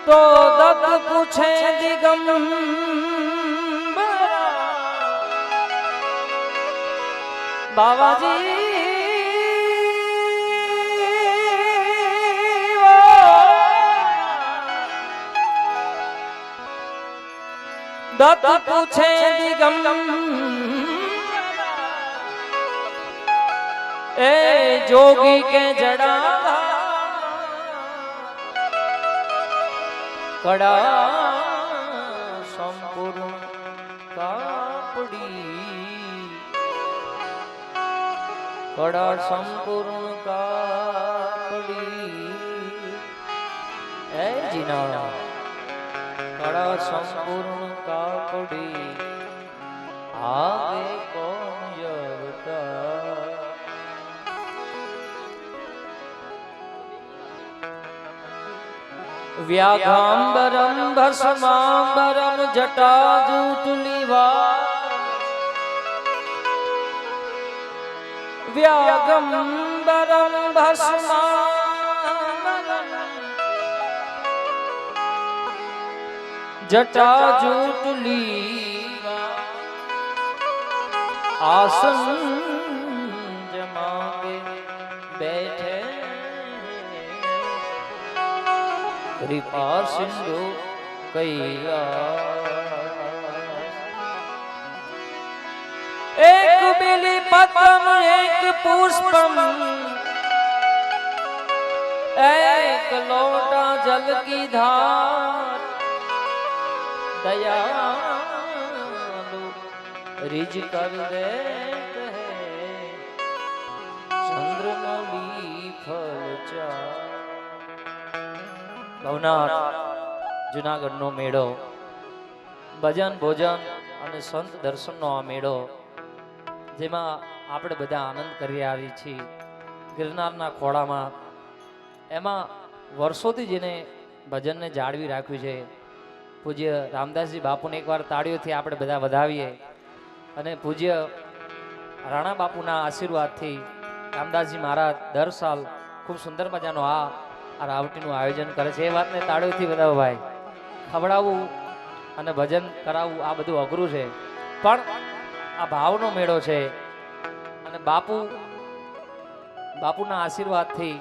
तो दत्त पूछे दिगंबर बाबाजी दत्त पूछे दिगंबर ए जोगी के जड़ा कड़ा संपूर्ण कापड़ी कड़ा संपूर्ण कापड़ी ए जीना कड़ा संपूर्ण कापड़ी आगे कौन यवता व्याघांबरम भस्मांबरम जटाजूटुलिवा व्याघांबरम भस्मांबरम जटाजूटुलिवा आसन जमा के बैठे कृपा सिंधु कैलास एक बिली पत्रम एक पुष्पम एक लोटा जल की धार दयालु रिज कर देते हैं चंद्रमौली फल चार ભવનાથ જુનાગઢનો મેળો ભજન ભોજન અને સંત દર્શનનો આ મેળો જેમાં આપણે બધા આનંદ કરી આવી છીએ ગિરનારના ખોળામાં એમાં વર્ષોથી જેને ભજનને જાળવી રાખ્યું છે પૂજ્ય રામદાસજી બાપુને એકવાર તાળીઓથી આપણે બધા વધાવીએ અને પૂજ્ય રાણા બાપુના આશીર્વાદથી રામદાસજી મહારાજ દર સાલ ખૂબ સુંદર મજાનો આ રાવટીનું આયોજન કરે છે એ વાતને તાળીઓથી વધાવો ભાઈ ખવડાવવું અને ભજન કરાવવું આ બધું અઘરું છે પણ આ ભાવનો મેળો છે અને બાપુના આશીર્વાદથી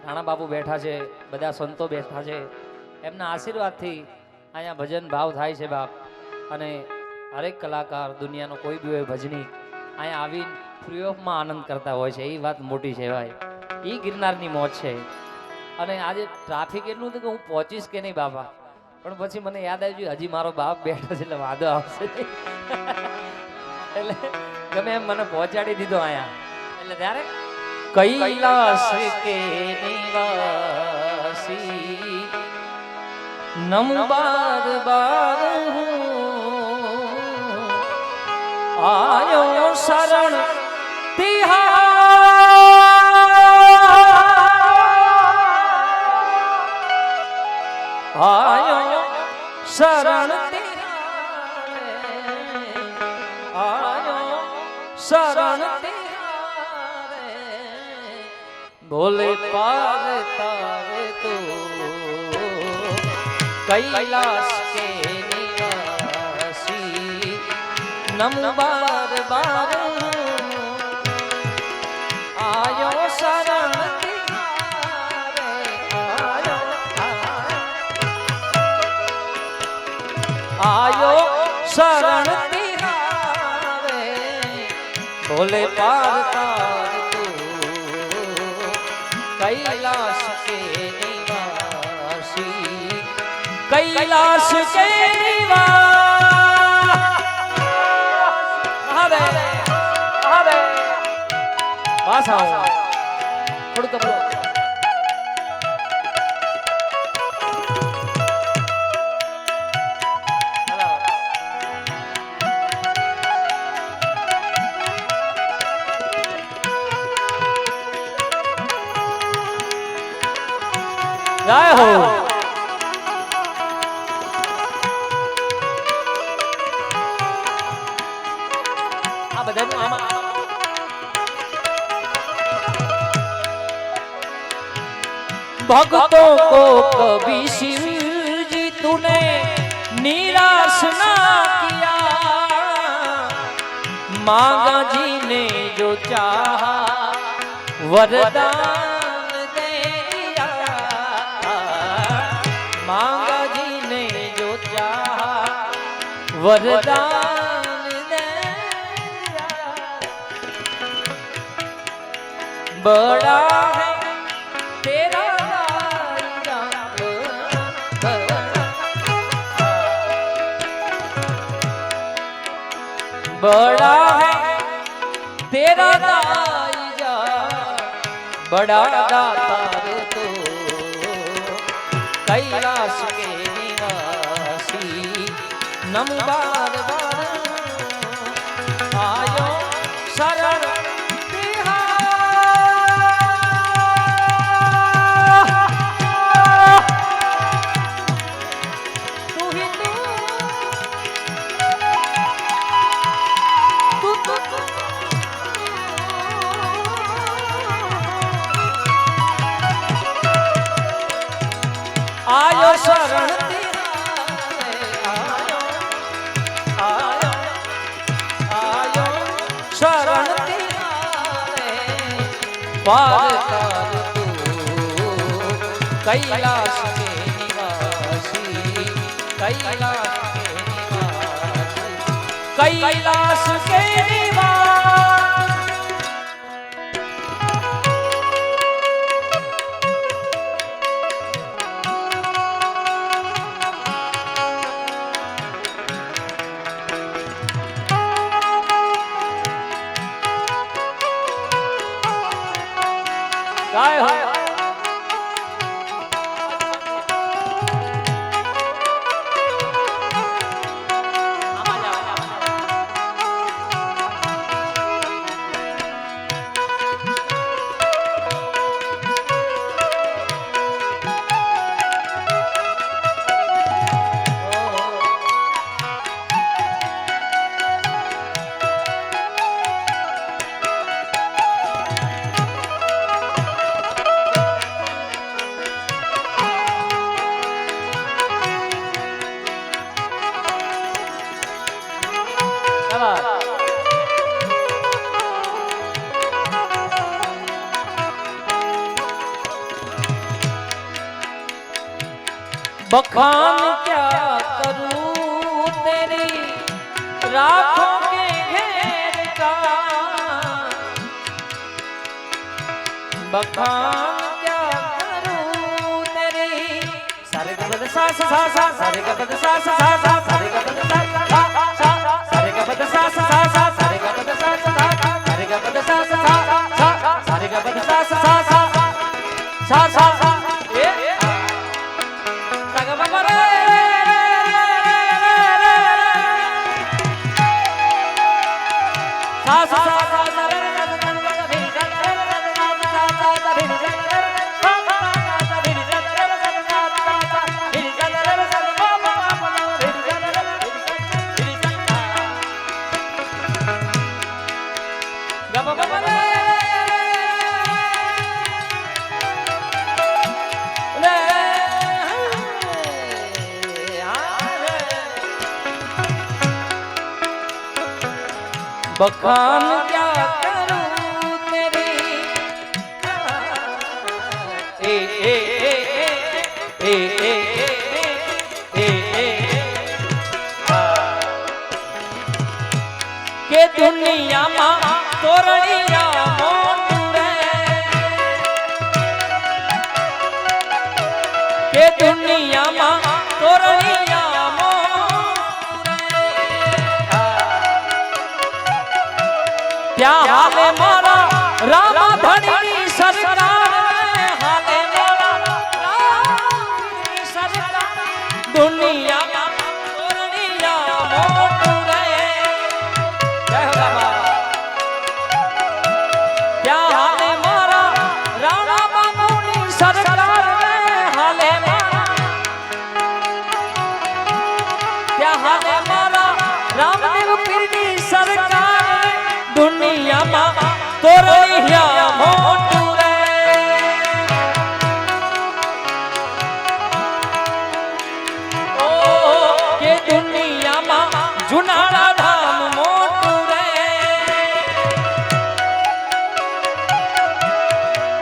રાણા બાપુ બેઠા છે બધા સંતો બેઠા છે એમના આશીર્વાદથી અહીંયા ભજન ભાવ થાય છે બાપ અને હરેક કલાકાર દુનિયાનો કોઈ બી હોય ભજની અહીંયા આવીને ફ્રી ઓફમાં આનંદ કરતા હોય છે એ વાત મોટી છે ભાઈ એ ગિરનારની મોજ છે અને આજે ટ્રાફિક એટલું હતું કે હું પહોંચીશ કે નહીં બાપા પણ પછી મને યાદ આવ્યું હજી મારો બાપ બેઠો છે એટલે વાંધો આવશે એટલે ગમે એમ મને પહોંચાડી દીધો અહીંયા એટલે ત્યારે કૈલાસ કે નિવાસી નમ બાર બાર આયો શરણ તિહાર आयो शरण आयो शरण बोले पार तारे तो कैलाश के निवासी नम बार बार आयो शरण आयो शरण तिहारे भोले पार तार तू कैलाश के निवासी कैलाश के निवासी हरे हरे बस आओ थोड़ा तो जय हो आ बधाનું આમાં भक्तों को कभी शिव तूने निराश ना किया, मांगा जी ने जो चाहा वरदान दे दिया, मांगा जी ने जो चाहा वरदान दे दिया। बड़ा है तेरा बड़ा है तेरा दाईजा, बड़ा दातार तो कैलाश के निवासी, नम बार बार आयो शरण आयो शरण आयो आयो आयो शरण पार कर तू कैलाश के निवासी, कैलाश के निवासी, कैलाश के निवासी। काय हो बखान क्या करूं तेरी राखों के घेर का, बखान क्या करूं तेरी सारे का पद सा सा सा, सारे का पद सा सा सा, सारे का पद सा सा सा, सारे का पद सा सा सा, सारे का पद सा सा सा, सारे का पद सा सा सा, सारे का पद सा सा सा सा सा सा बखान क्या करूं तेरी ए ए ए ए ए ए ए के दुनिया मा तोरणिया मोटुरे, के दुनिया मा तोरणिया क्या हाले मारा रामा धनी सरकार, हाले मारा रामा सरकार, दुनिया का तोरणिया मोटुरे। जय हो बाबा। क्या हाले मारा रामा धनी सरकार, हाले मारा, क्या हाले मारा रामदेव पीर की सरकार, दुनिया मा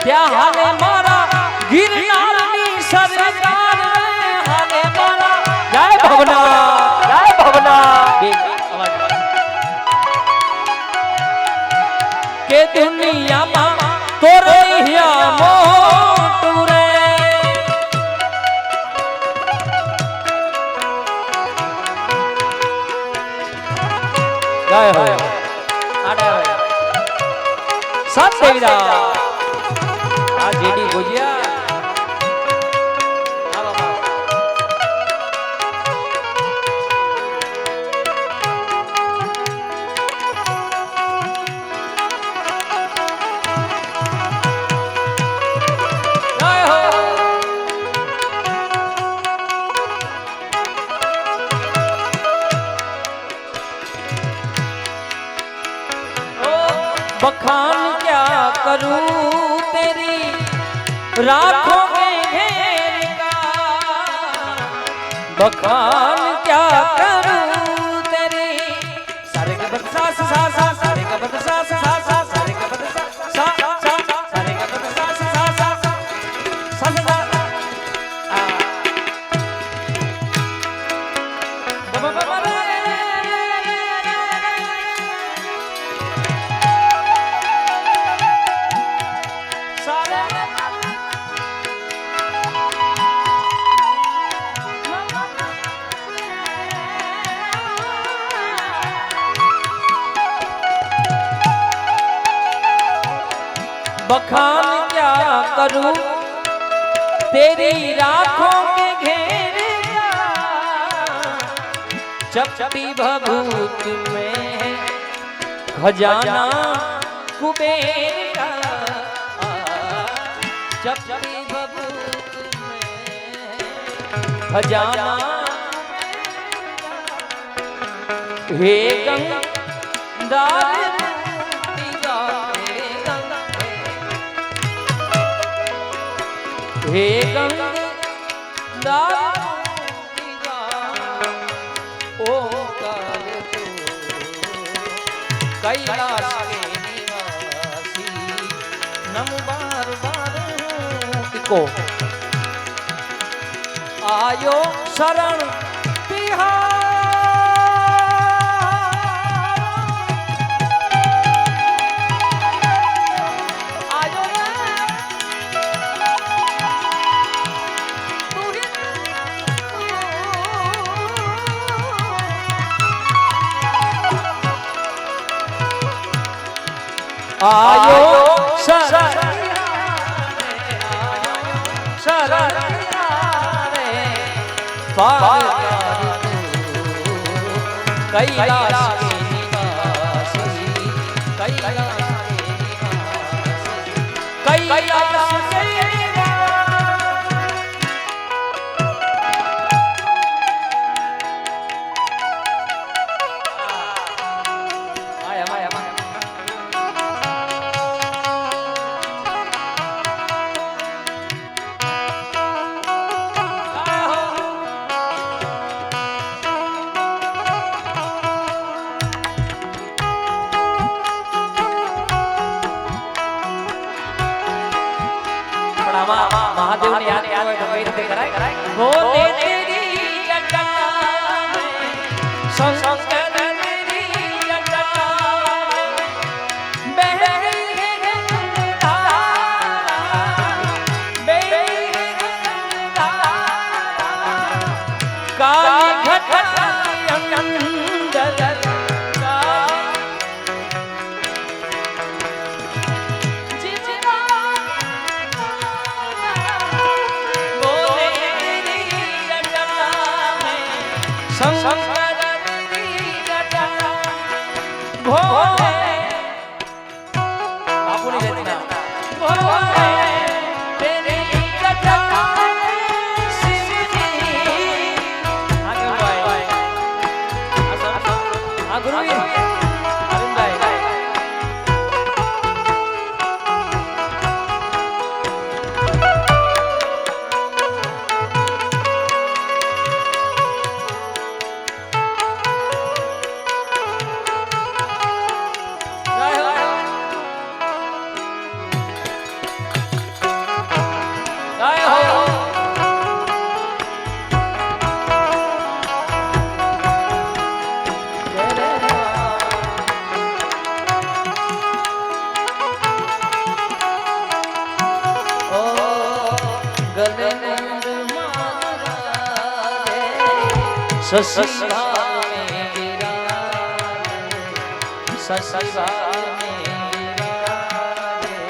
ત્યાં હાલે મારા ગિરનારની સરકાર હાલે મારા જય ભવના કે દુનિયામાં તોરૈયા મોટું રે ગાય હોય આડા હોય સાત દેવીરા આ જેડી ભુજિયા बखान क्या करूं तेरी राखोगे घेर का बखान क्या करूं तेरी सारे का बद सा सा सा सारे का बद सा सा सा सारे का बद सा सा सा सारे का बद सा सा सा सा सा बखान क्या करूं तेरी राखों के घेर चपटी भभूत में खजाना कुबेर का चपटी भभूत में खजाना हे गंगादार हे गंगा ओंकार तू कैलाश के निवासी नम बार बार को आयो शरण तिहार आयो शरण पार कैलाश के निवासी कैलाश के महादेव ने याद किया तो कई रीते कराए बोले तेरी जटा संग तेरी जटा बहरी धारा बेरी धारा काली घटा अंदर संग गले ससिवा में विराजे ससिवा में विराजे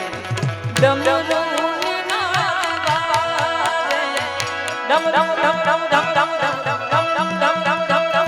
डमरू ना बाजे डम डम डम डम डम डम डम डम डम डम डम डम डम डम डम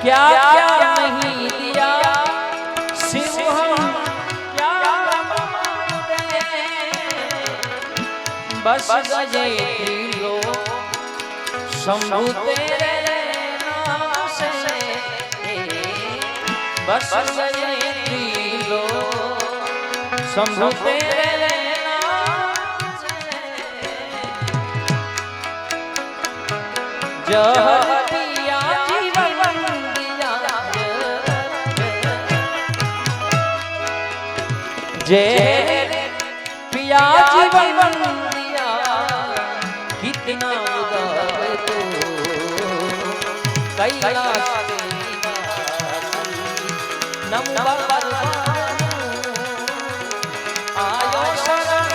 क्या क्या नहीं दिया सिर्फ क्या दे बस गए लो शंभु तेरे नाम से बस गए लो शंभु तेरे नाम से जहर जे पिया जीवन दिया कितना उदार तो कैलाश नमो आयो शरण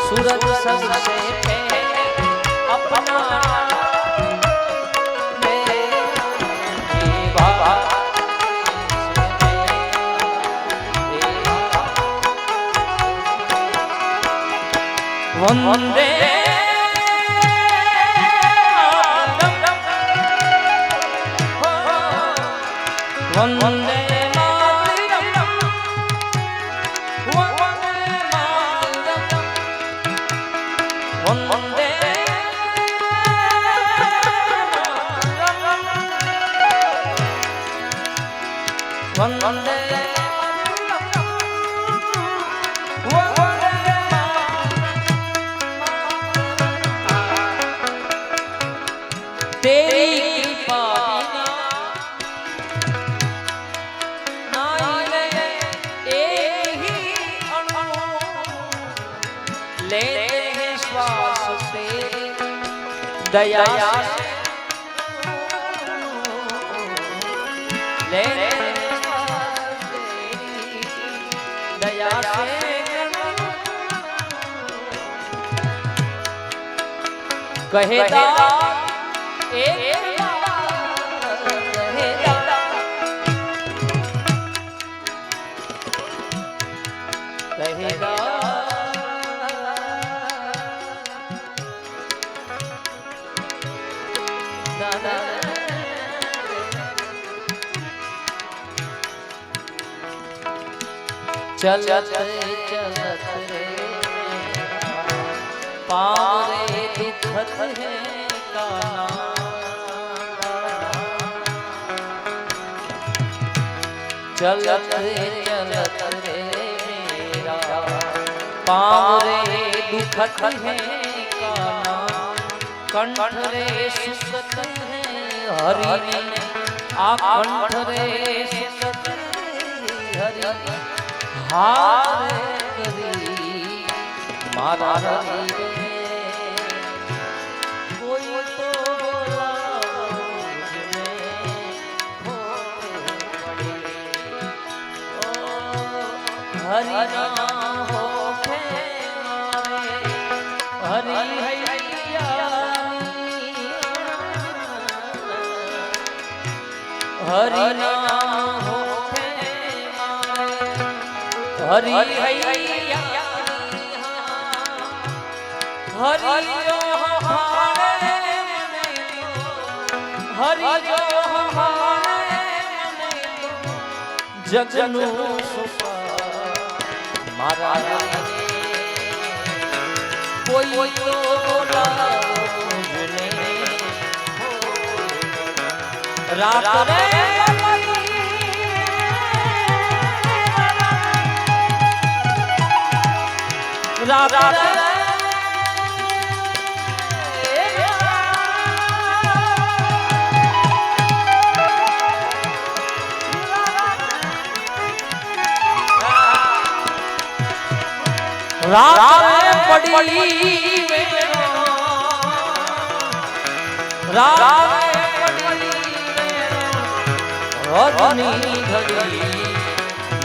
सूरज सबसे अपना वंदे वंदे तेरी कृपा बिना एक ही अणु लेते हैं श्वास तेरी दया से लेते हैं श्वास तेरी दया से कहेगा एक कहेगा दादा चलत चलत रे पाँव रे दुखत है काना चलत चलत रे मेरा पाँव रे दुखत है काना कंठ रे सुसत है हरि आ कंठ रे सुसत हरि हार करी मारा हरि कोई तो हरि ना हो हरि हरि ना हो हरि हैया हरि जो हमारे हरि जो हमारे जगनु सुपा मारा कोई तो रात रे रात रात पड़ी रात पड़ी रजनी घड़ी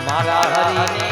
मारा हरि ने